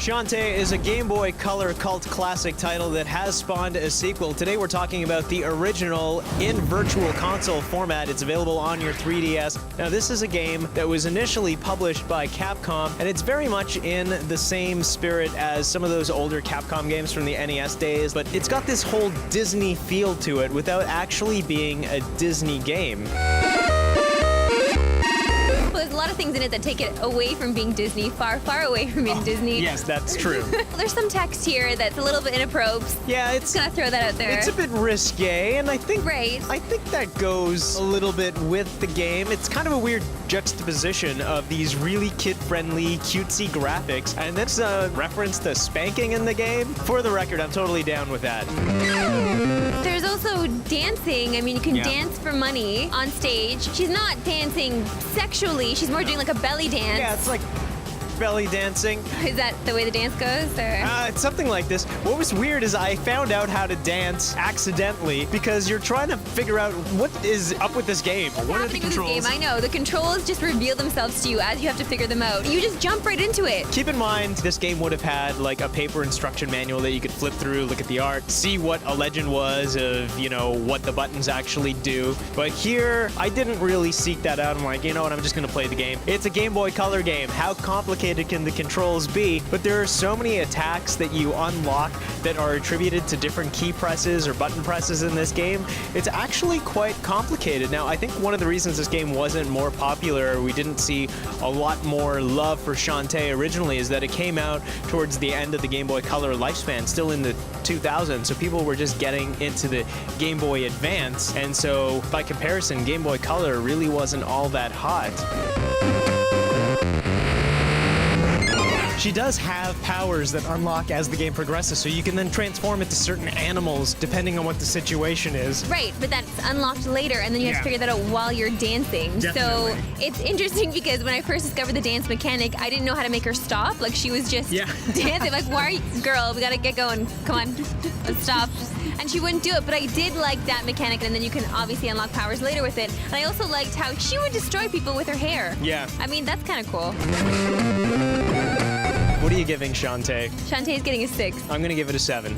Shantae is a Game Boy Color cult classic title that has spawned a sequel. Today we're talking about the original in Virtual Console format. It's available on your 3DS. Now this is a game that was initially published by Capcom, and it's very much in the same spirit as some of those older Capcom games from the NES days, but it's got this whole Disney feel to it without actually being a Disney game. Well, there's a lot of things in it that take it away from being Disney, far, far away from being Disney. Yes, that's true. There's some text here that's a little bit inappropriate. Yeah, Just gonna throw that out there. It's a bit risque, and I think that goes a little bit with the game. It's kind of a weird juxtaposition of these really kid-friendly, cutesy graphics, and that's a reference to spanking in the game. For the record, I'm totally down with that. There's also dancing. I mean, you can dance for money on stage. She's not dancing sexually. She's more doing like a belly dance. Yeah, it's like belly dancing. Is that the way the dance goes? Or? It's something like this. What was weird is I found out how to dance accidentally because you're trying to figure out what is up with this game. What's what are the happening with controls? this game? I know. The controls just reveal themselves to you as you have to figure them out. You just jump right into it. Keep in mind, this game would have had like a paper instruction manual that you could flip through, look at the art, see what a legend was of, you know, what the buttons actually do. But here, I didn't really seek that out. I'm like, you know what, I'm just gonna play the game. It's a Game Boy Color game. How complicated can the controls be? But there are so many attacks that you unlock that are attributed to different key presses or button presses in this game. It's actually quite complicated. Now, I think one of the reasons this game wasn't more popular, we didn't see a lot more love for Shantae originally, is that it came out towards the end of the Game Boy Color lifespan, still in the 2000s, so people were just getting into the Game Boy Advance, and so by comparison, Game Boy Color really wasn't all that hot. She does have powers that unlock as the game progresses, so you can then transform into certain animals depending on what the situation is. Right, but that's unlocked later, and then you have to figure that out while you're dancing. Definitely. So it's interesting because when I first discovered the dance mechanic, I didn't know how to make her stop. Like, she was just dancing. Like, why are you, girl, we gotta get going. Come on, let's stop. And she wouldn't do it, but I did like that mechanic, and then you can obviously unlock powers later with it. And I also liked how she would destroy people with her hair. Yeah. I mean, that's kind of cool. What are you giving Shantae? Shantae's getting a 6. I'm gonna give it a 7.